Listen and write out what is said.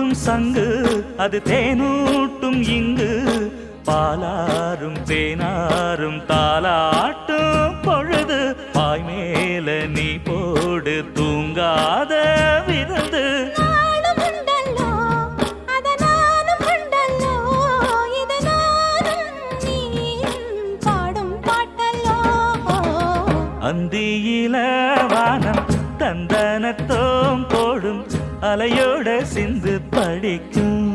ஊட்டும் சங்கு அது தேனூட்டும் இங்கு பாலாரும் தேனாரும் தாலாட்டும் பொழுது பாய் மேல நீ போடு தூங்காத விருந்து அந்தியில வானம் தந்தனத்தோம் போடும் அலையோட சிந்து படிக்கும்